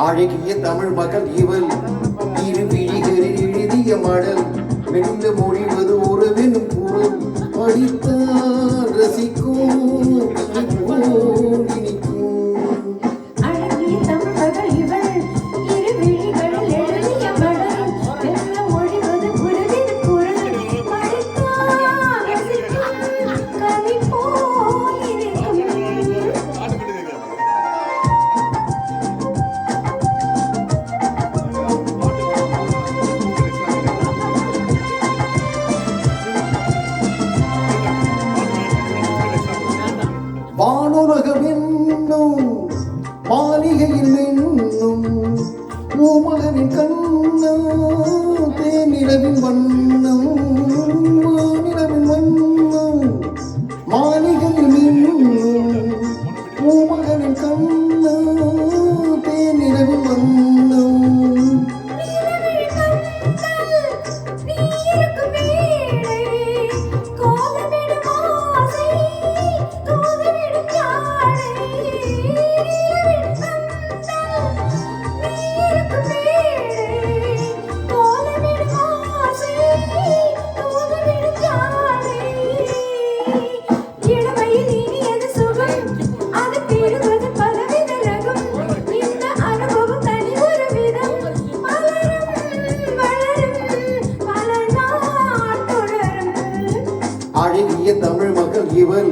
அழகிய தமிழ் மகள் இவள் இரு விழிகளில் எழுதிய மடல் மெல்ல மொழிவது உறவெனும் குரல் படித்தால் ரசிக்கும் வானுலகமென்னும் மாளிகையில் என்னும் ஓமகனின் கண்ணம் தேனிலவின் வண்ணம் மாநிலவின் வண்ணம் மாளிகையில் என்னும் ஓமகனின் கண்ணம் தேனிலவின் வண்ணம் அழகிய தமிழ் மகள் இவள்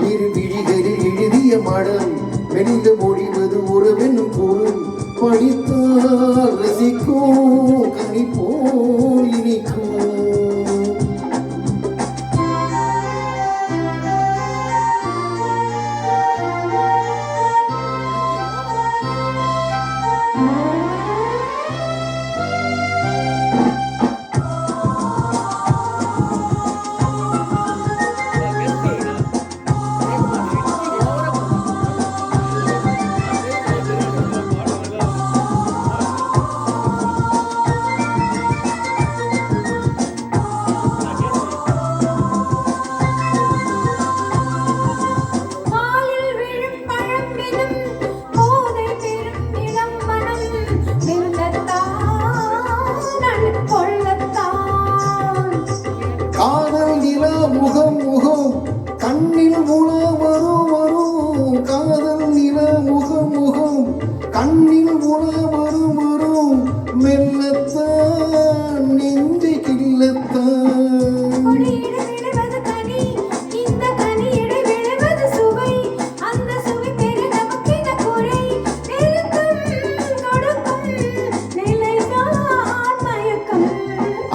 இரு விழிகளில் எழுதிய மடல் மெல்ல மொழிவது உறவெனும் பொருள் படித்தால் ரசிக்கும் கனிப்போல் இனிக்கும். காதல் நிலா முகம் முகம் கண்ணில் உலா வரும் வரும் காதல் நிலா முகம் முகம் கண்ணில் உலா வரும் வரும் மெல்லத்தான் நெஞ்சை கிள்ளத்தான்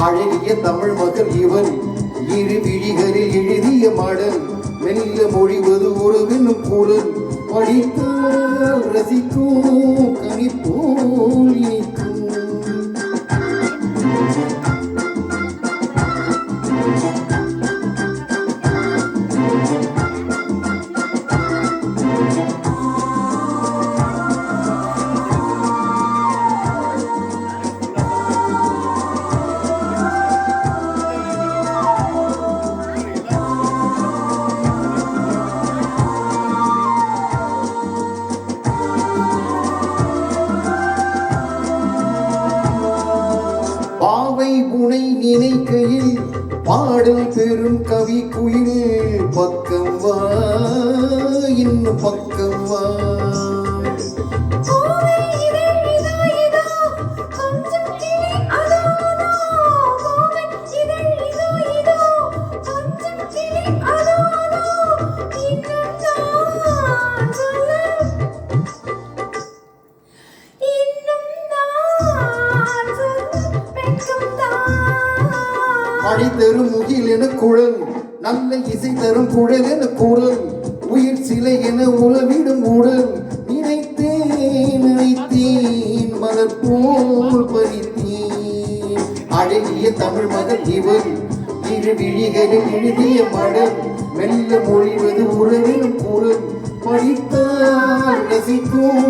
அழகிய தமிழ் மகள் இவள் இரு விழிகளில் எழுதிய மடல் மெல்ல மொழிவது உறவெனும் குரல் படித்தால் ரசிக்கும் கனிப்போல் இனிக்கும். பாவை புனை நினைக்கையில் பாடல் பெரும் கவி குயில் பக்கம் வா இன்னும் பக்கம் வா. நல்ல இசை தரும் குழல் என குரல் உயிர் சிலை என உளவிடும் உடல் நினைத்தேன் நினைத்தேன் மலர் போல் பறித்தேன் அழகிய தமிழ் மகள் இவள் இரு விழிகளில் எழுதிய மடல் மெல்ல மொழிவது உறவினும் குரல் படித்தால் ரசிக்கும்